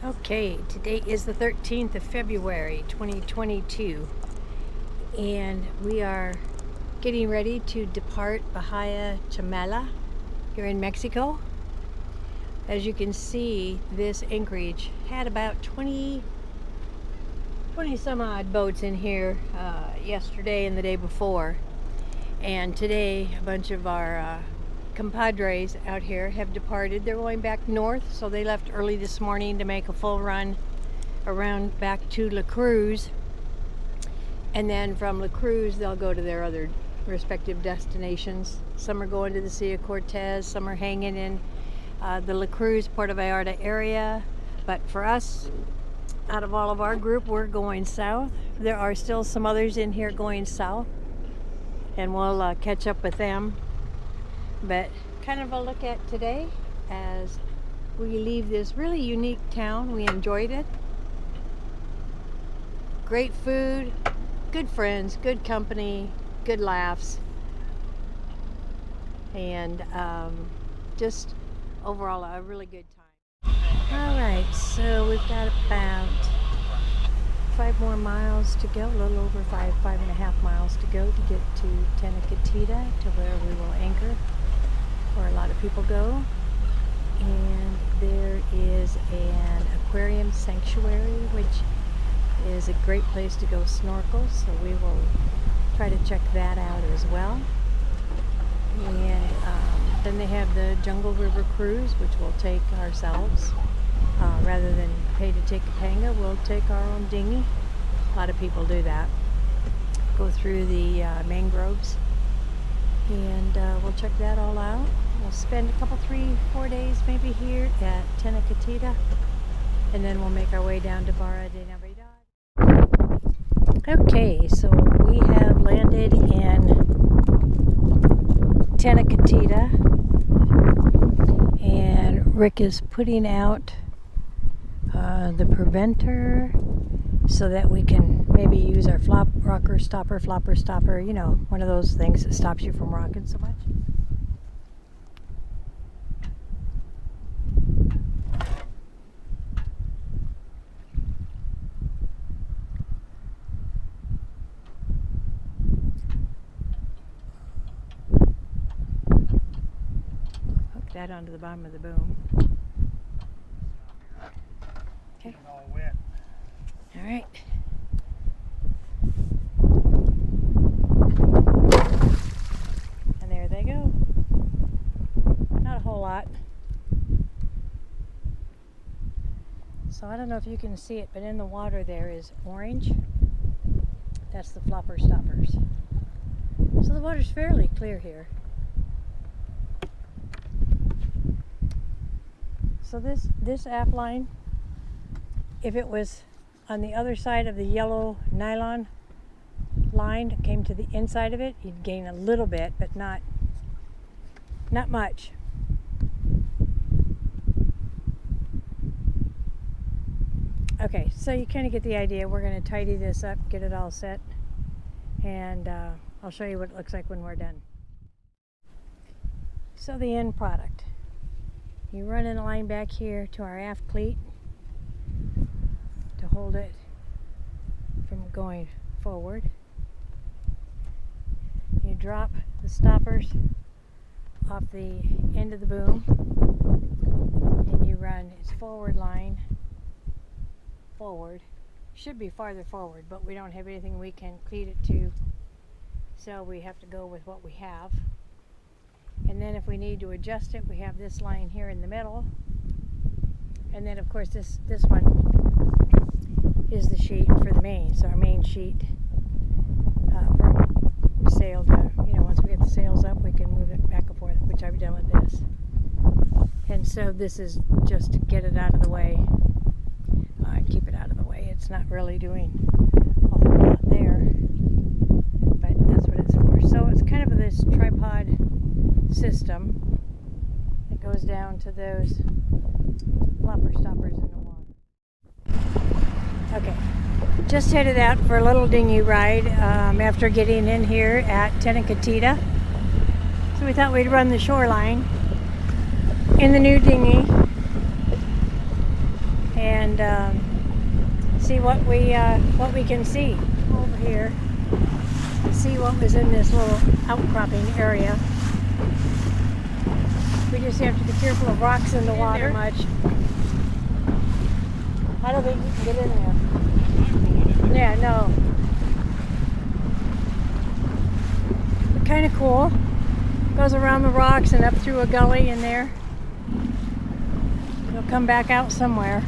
Okay, today is the 13th of February 2022, and we are getting ready to depart Bahia Chamela here in Mexico. As you can see, this anchorage had about 20 some odd boats in here yesterday and the day before, and today a bunch of our compadres out here have departed. They're going back north, so they left early this morning to make a full run around back to La Cruz, and then from La Cruz they'll go to their other respective destinations. Some are going to the Sea of Cortez, some are hanging in the La Cruz, Puerto Vallarta area, but for us, out of all of our group, we're going south. There are still some others in here going south, and we'll catch up with them. But kind of a look at today as we leave this really unique town. We enjoyed it. Great food, good friends, good company, good laughs, and just overall a really good time. All right, so we've got about 5 more miles to go, a little over 5.5 miles to go to get to Tenacatita, to where we will anchor, where a lot of people go. And there is an aquarium sanctuary, which is a great place to go snorkel, so we will try to check that out as well. And then they have the Jungle River cruise, which we'll take ourselves. Rather than pay to take a panga, we'll take our own dinghy. A lot of people do that. Go through the mangroves, and we'll check that all out. We'll spend a couple, 3-4 days maybe here at Tenacatita, and then we'll make our way down to Barra de Navidad. Okay, so we have landed in Tenacatita, and Rick is putting out the preventer so that we can maybe use our flopper stopper, you know, one of those things that stops you from rocking so much. Hook that onto the bottom of the boom. Okay. All wet. All right. And there they go. Not a whole lot. So I don't know if you can see it, but in the water there is orange. That's the flopper stoppers. So the water's fairly clear here. So this aft line, if it was on the other side of the yellow nylon line, came to the inside of it, you'd gain a little bit, but not much. Okay, so you kind of get the idea. We're going to tidy this up, get it all set, and I'll show you what it looks like when we're done. So the end product. You run in a line back here to our aft cleat to hold it from going forward. You drop the stoppers off the end of the boom, and you run its forward line forward. Should be farther forward, but we don't have anything we can cleat it to, so we have to go with what we have. And then if we need to adjust it, we have this line here in the middle, and then of course this one is the sheet for the main. So our main sheet from sail to, you know, once we get the sails up, we can move it back and forth, which I've done with this. And so this is just to get it out of the way, keep it out of the way. It's not really doing a whole lot there, but that's what it's for. So it's kind of this tripod system that goes down to those flopper stoppers in the water. Okay, just headed out for a little dinghy ride after getting in here at Tenacatita. So we thought we'd run the shoreline in the new dinghy and see what we can see over here. See what was in this little outcropping area. We just have to be careful of rocks in the water. Much. I don't think you can get in there. Yeah, no. But kind of cool. Goes around the rocks and up through a gully in there. It'll come back out somewhere.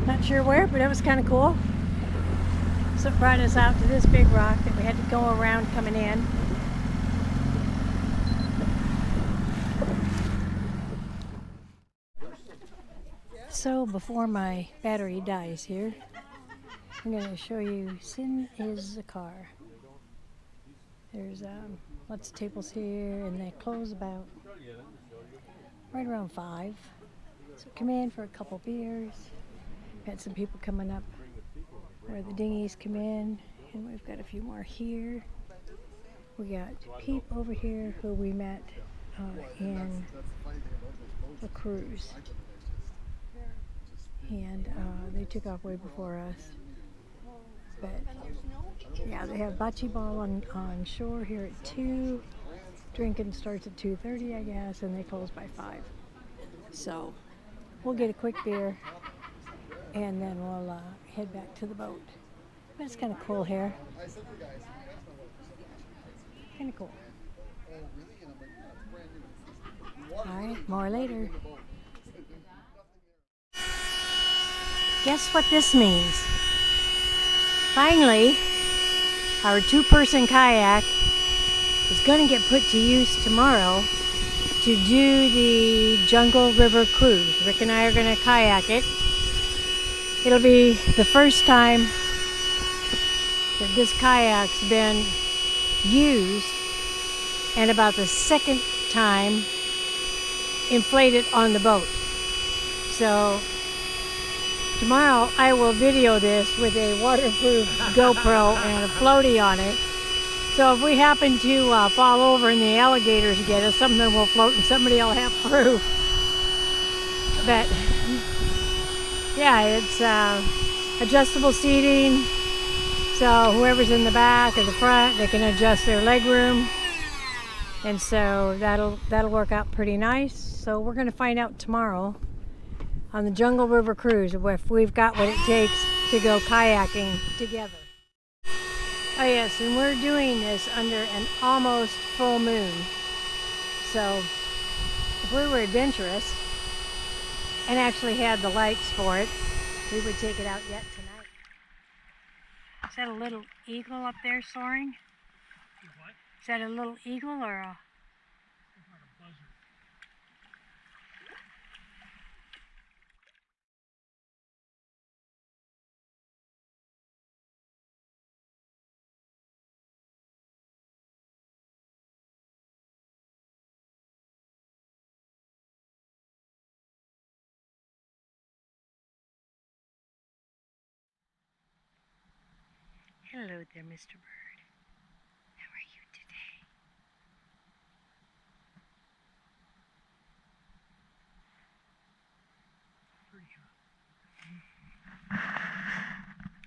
Not sure where, but it was kind of cool. So it brought us out to this big rock that we had to go around coming in. So before my battery dies here, I'm going to show you Sin is the car. There's lots of tables here, and they close about right around 5. So come in for a couple beers. Got some people coming up where the dinghies come in, and we've got a few more here. We got Peep over here, who we met in the cruise, and they took off way before us. But yeah, they have bocce ball on shore here at 2. Drinking starts at 2:30, I guess, and they close by 5. So we'll get a quick beer, and then we'll head back to the boat. But it's kind of cool here. Kind of cool. Alright, more later. Guess what this means? Finally, our 2-person kayak is going to get put to use tomorrow to do the Jungle River cruise. Rick and I are going to kayak it. It'll be the first time that this kayak's been used, and about the second time inflated on the boat. So tomorrow I will video this with a waterproof GoPro and a floaty on it. So if we happen to fall over and the alligators get us, something will float and somebody will have proof. But yeah, it's adjustable seating. So whoever's in the back or the front, they can adjust their leg room. And so that'll work out pretty nice. So we're going to find out tomorrow on the Jungle River cruise if we've got what it takes to go kayaking together. Oh yes, and we're doing this under an almost full moon. So if we were adventurous and actually had the lights for it, we would take it out yet tonight. Is that a little eagle up there soaring? What? Is that a little eagle or a... It's like a buzzard. Hello there, Mr. Bird. How are you today?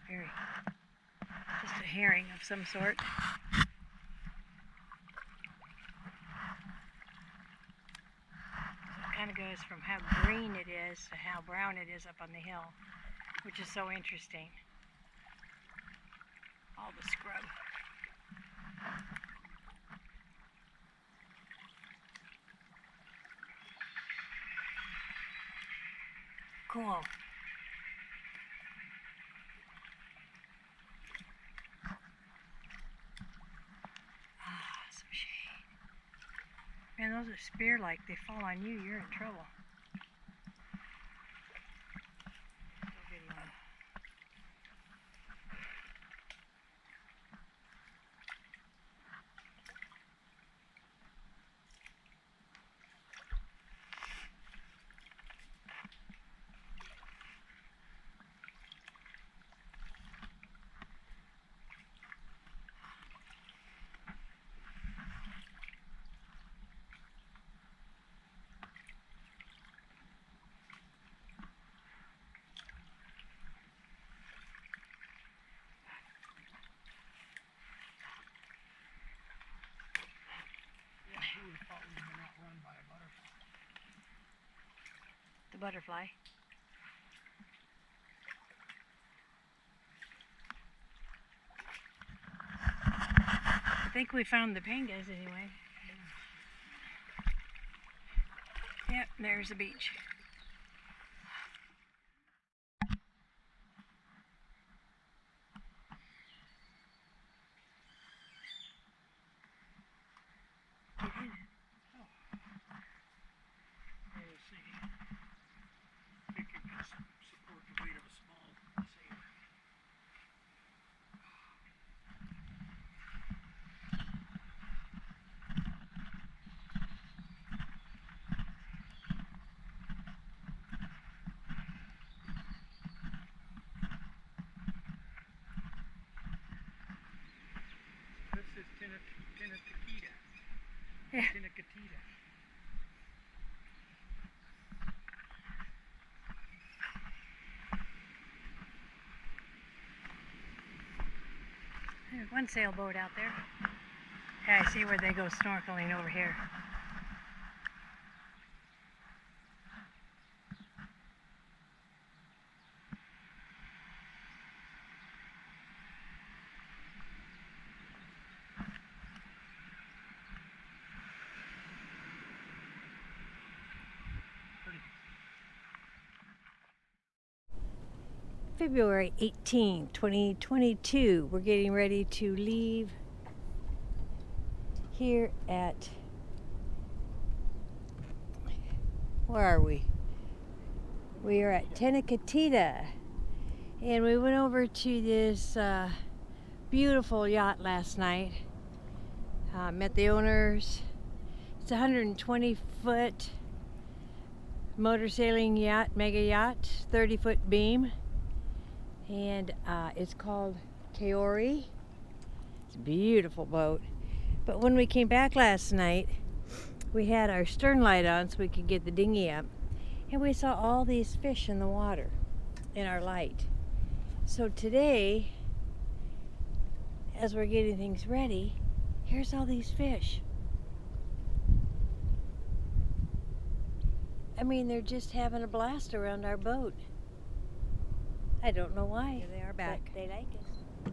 Very. Just a herring of some sort. It kind of goes from how green it is to how brown it is up on the hill, which is so interesting. All the scrub. Cool. Ah, some shade. Man, those are spear-like. They fall on you, you're in trouble. butterfly. I think we found the pangas anyway. Yep, there's the beach. This is Tenacatita. Yeah. Tenacatita. There's one sailboat out there. Yeah, I see where they go snorkeling over here. February 18, 2022. We're getting ready to leave here at, where are we? We are at Tenacatita, and we went over to this beautiful yacht last night. Met the owners. It's a 120-foot motor sailing yacht, mega yacht, 30-foot beam. And it's called Kaori. It's a beautiful boat. But when we came back last night, we had our stern light on so we could get the dinghy up. And we saw all these fish in the water in our light. So today, as we're getting things ready, here's all these fish. I mean, they're just having a blast around our boat. I don't know why. Here they are back. But they like us.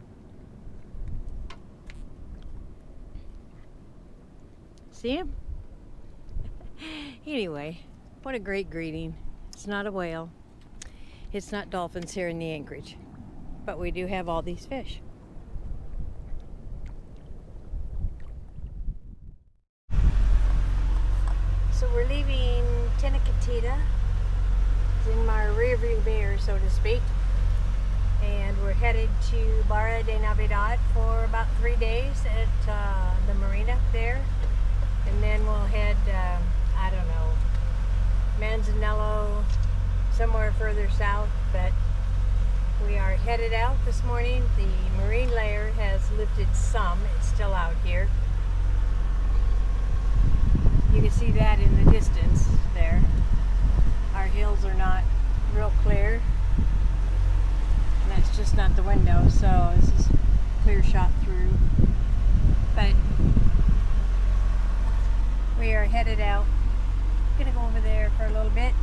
See him? Anyway, what a great greeting. It's not a whale. It's not dolphins here in the anchorage. But we do have all these fish. So we're leaving Tenacatita. It's in my rearview mirror, so to speak. And we're headed to Barra de Navidad for about 3 days at the marina there. And then we'll head, I don't know, Manzanillo, somewhere further south. But we are headed out this morning. The marine layer has lifted some. It's still out here. You can see that in the distance there. Our hills are not real clear. That's just not the window, so this is clear shot through. But we are headed out. Gonna go over there for a little bit.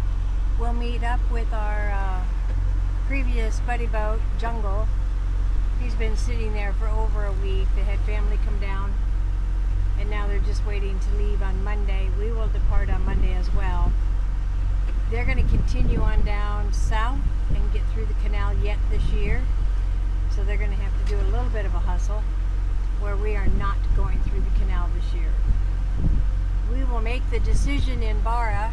We'll meet up with our previous buddy boat, Jungle. He's been sitting there for over a week. They had family come down, and now they're just waiting to leave on Monday. We will depart on Monday as well. They're going to continue on down south and get through the canal yet this year. So they're going to have to do a little bit of a hustle, where we are not going through the canal this year. We will make the decision in Barra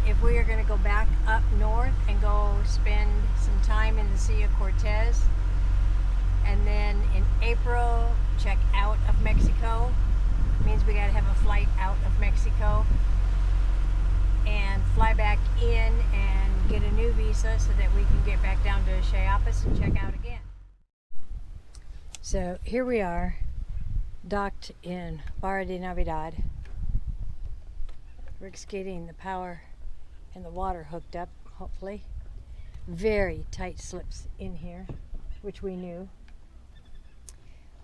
if we are going to go back up north and go spend some time in the Sea of Cortez, and then in April check out of Mexico. It means we got to have a flight out of Mexico and fly back in and get a new visa so that we can get back down to Chiapas and check out again. So here we are, docked in Barra de Navidad. Rick's getting the power and the water hooked up, hopefully. Very tight slips in here, which we knew.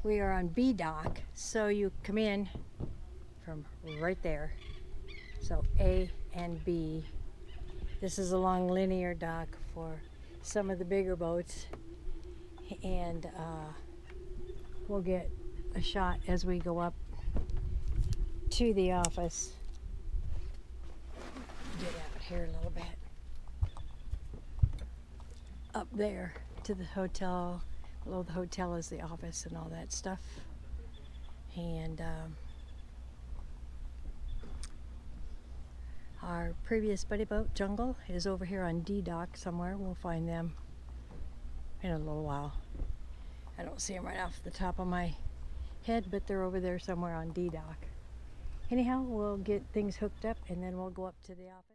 We are on B dock, so you come in from right there. So A and B This is a long linear dock for some of the bigger boats, and we'll get a shot as we go up to the office. Get out here a little bit. Up there to the hotel. Below the hotel is the office and all that stuff. And our previous buddy boat, Jungle, is over here on D dock somewhere. We'll find them in a little while. I don't see them right off the top of my head, but they're over there somewhere on D dock. Anyhow, we'll get things hooked up and then we'll go up to the office.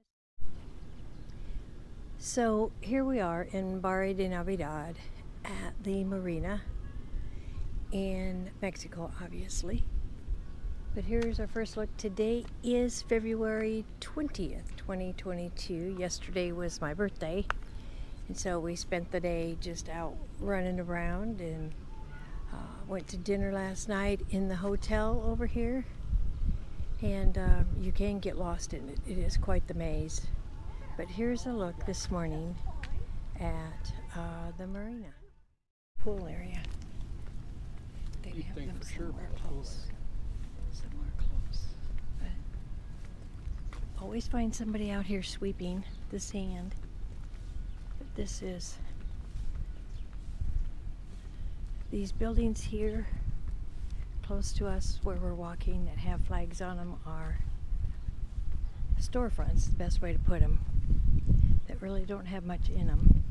So here we are in Barra de Navidad at the marina in Mexico, obviously. But here's our first look. Today is February 20th, 2022. Yesterday was my birthday, and so we spent the day just out running around, and went to dinner last night in the hotel over here. And you can get lost in it. It is quite the maze. But here's a look this morning at the marina. Pool area. They have them somewhere close. Somewhere close. But always find somebody out here sweeping the sand. But this is these buildings here close to us where we're walking that have flags on them are storefronts, the best way to put them, that really don't have much in them,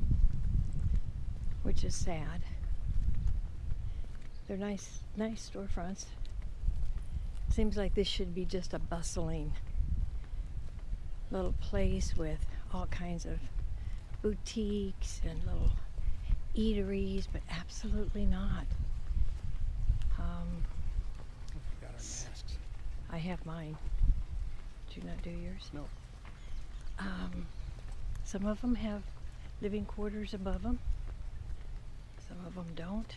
which is sad. They're nice storefronts. Seems like this should be just a bustling little place with all kinds of boutiques and little eateries, but absolutely not. Got our masks. I have mine. Did you not do yours? No. Some of them have living quarters above them. Some of them don't.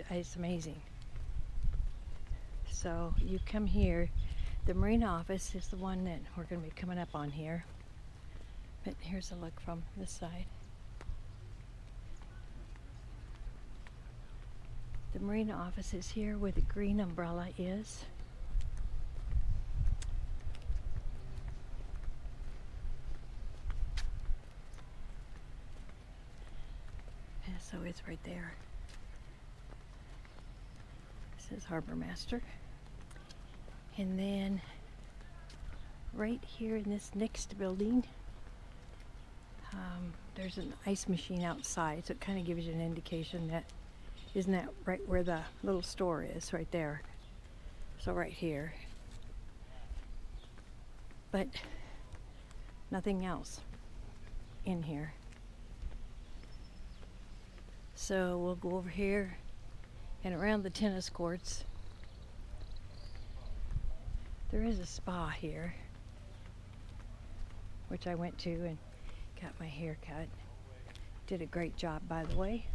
It's amazing. So you come here. The marina office is the one that we're going to be coming up on here. But here's a look from this side. The marina office is here where the green umbrella is. And so it's right there. It says Harbor Master. And then right here in this next building, there's an ice machine outside, so it kind of gives you an indication that, isn't that right where the little store is, right there? So right here. But nothing else in here. So we'll go over here and around the tennis courts. There is a spa here, which I went to and got my hair cut. Did a great job, by the way.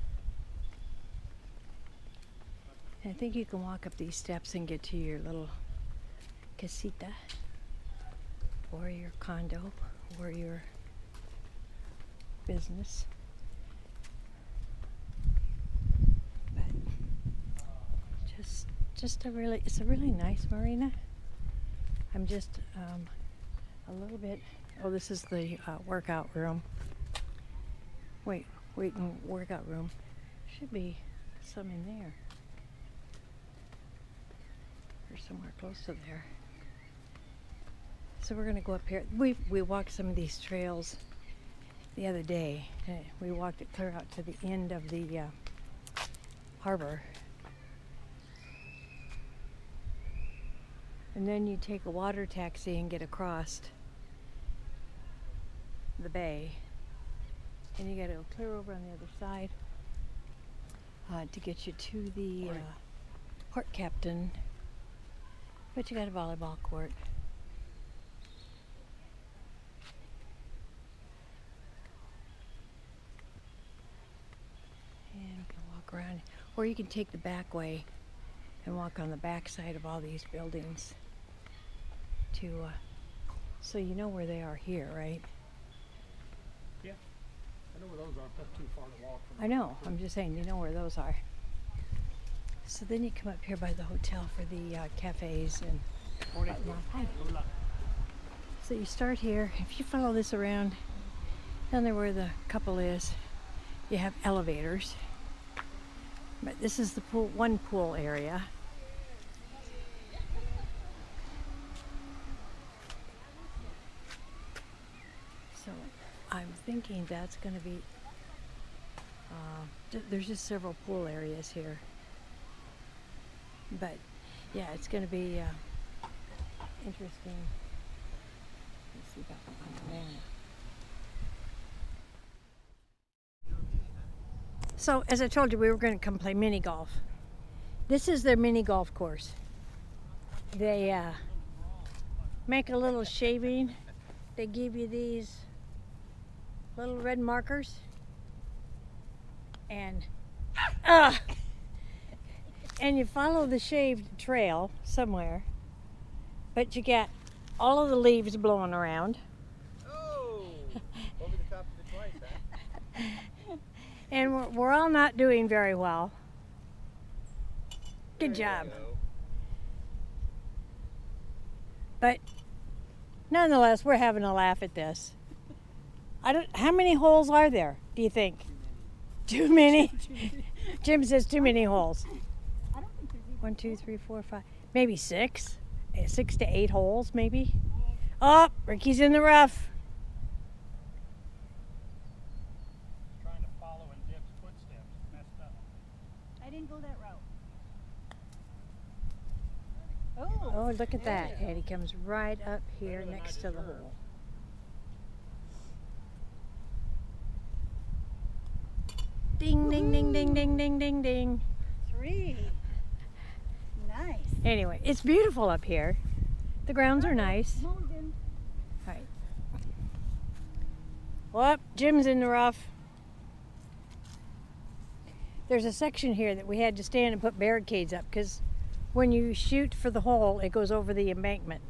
And I think you can walk up these steps and get to your little casita or your condo or your business. But it's a really nice marina. I'm just a little bit. Oh, this is the workout room. Wait, workout room. Should be some in there. Or somewhere close to there. So we're gonna go up here. We walked some of these trails the other day. We walked it clear out to the end of the harbor. And then you take a water taxi and get across the bay. And you gotta go clear over on the other side to get you to the Port Capitan. But you got a volleyball court. And we can walk around. Or you can take the back way and walk on the back side of all these buildings to so you know where they are here, right? I know where those are. That's too far to walk from. I know, I'm just saying, you know where those are. So then you come up here by the hotel for the cafes and whatnot. Hi. So you start here. If you follow this around, down there where the couple is, you have elevators. But this is the pool, one pool area. So I'm thinking that's going to be, there's just several pool areas here. But yeah, it's going to be interesting. Let's see if I can find a banana. So as I told you, we were going to come play mini golf. This is their mini golf course. They make a little shaving. They give you these little red markers. And you follow the shaved trail somewhere. But you get all of the leaves blowing around. Oh, over the top of it twice, huh? And we're all not doing very well. Good job. But nonetheless, we're having a laugh at this. How many holes are there, do you think? Too many? Jim says too many holes. 1, 2, 3, 4, 5, maybe 6. 6 to 8 holes, maybe. Oh, Ricky's in the rough. Trying to follow in Deb's footsteps. Messed up. I didn't go that route. Oh, look at that. And he comes right up here next to the hole. Ding, ding, ding, ding, ding, ding, ding, ding. 3. Nice. Anyway, it's beautiful up here. The grounds are nice. Mulligan. All right. Well, Jim's in the rough. There's a section here that we had to stand and put barricades up because when you shoot for the hole, it goes over the embankment.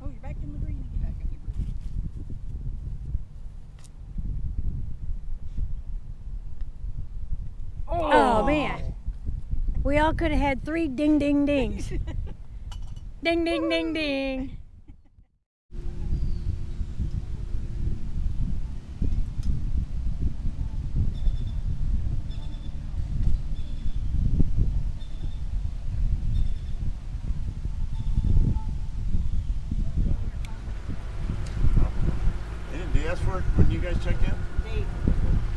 Oh, you're back in the green again. Back in the green. Oh, man. We all could have had 3 ding ding dings. Ding ding ding ding. Did they ask for it when you guys checked in? They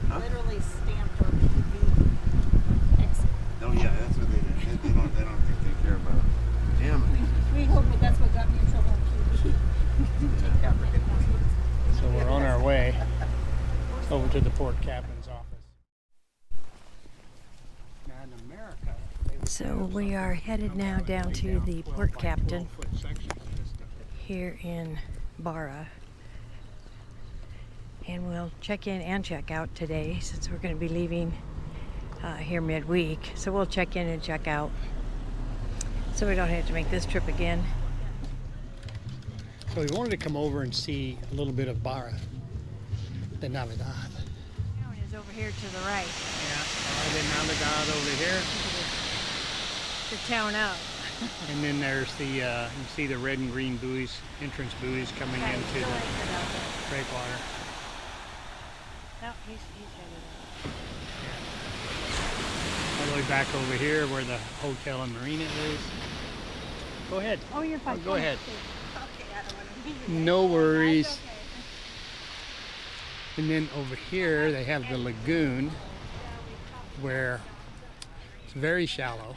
Huh? literally stamped our PV exit. Oh yeah, that's what they did. They don't think they care about it. Damn it. We hope that that's what got me in trouble on PV. So we're on our way over to the Port Captain's office. Now in America, they would So have we are something headed now about down lay to down the 12 Port by Captain 12 foot sections of this stuff. here in Barra. And we'll check in and check out today since we're going to be leaving here midweek. So we'll check in and check out so we don't have to make this trip again. So we wanted to come over and see a little bit of Barra de Navidad. Town is over here to the right. Yeah, Barra de Navidad over here. The town up. And then there's the, you see the red and green buoys, entrance buoys coming into the breakwater. No, he's headed All the way back over here where the hotel and marina is. Go ahead. up. Oh, you're fine. Go ahead. Okay, I don't want to be No worries. That's okay. And then over here they have the lagoon where it's very shallow.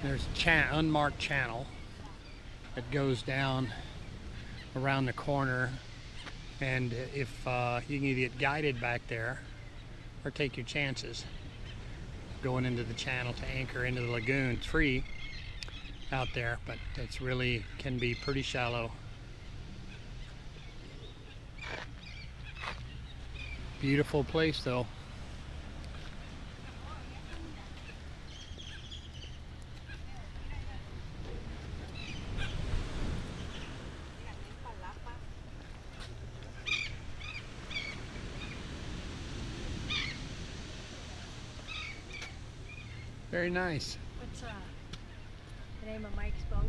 There's a unmarked channel that goes down around the corner, and if you can either get guided back there or take your chances going into the channel to anchor into the lagoon. It's free out there, but it's really can be pretty shallow. Beautiful place though. Very nice. What's the name of Mike's boat?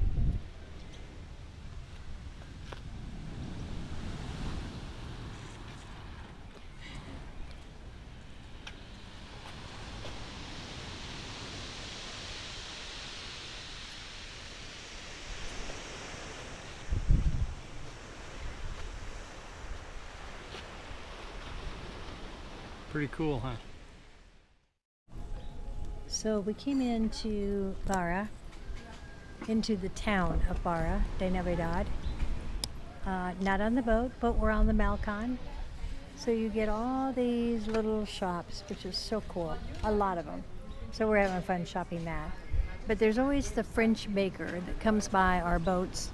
Pretty cool, huh? So we came into Barra, into the town of Barra de Navidad. Not on the boat, but we're on the Malcon. So you get all these little shops, which is so cool. A lot of them. So we're having fun shopping that. But there's always the French baker that comes by our boats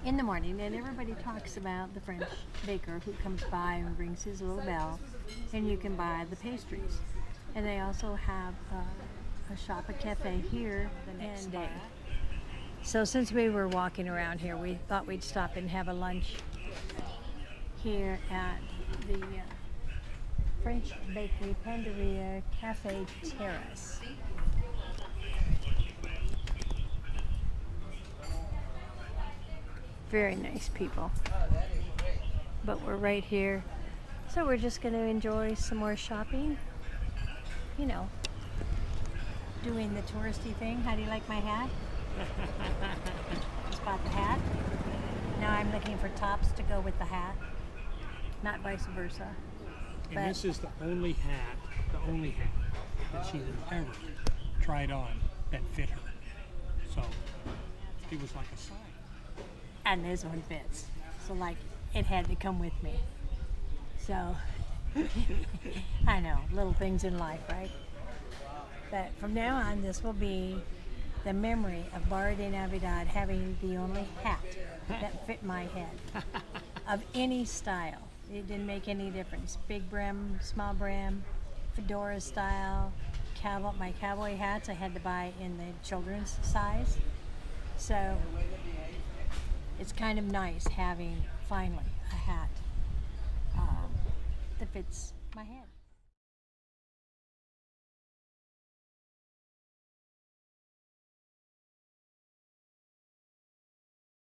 in the morning, and everybody talks about the French baker who comes by and rings his little bell, and you can buy the pastries. And they also have a shop, a cafe here the next day. So since we were walking around here, we thought we'd stop and have a lunch here at the French Bakery Panderia Cafe Terrace. Very nice people. But we're right here. So we're just going to enjoy some more shopping. You know, doing the touristy thing. How do you like my hat? Just bought the hat. Now I'm looking for tops to go with the hat. Not vice versa. And this is the only hat that she has ever tried on that fit her. So it was like a sign. And this one fits. So like it had to come with me. So I know, little things in life, right? But from now on, this will be the memory of Barra de Navidad having the only hat that fit my head of any style. It didn't make any difference. Big brim, small brim, fedora style, my cowboy hats I had to buy in the children's size. So it's kind of nice having finally a hat that fits my head.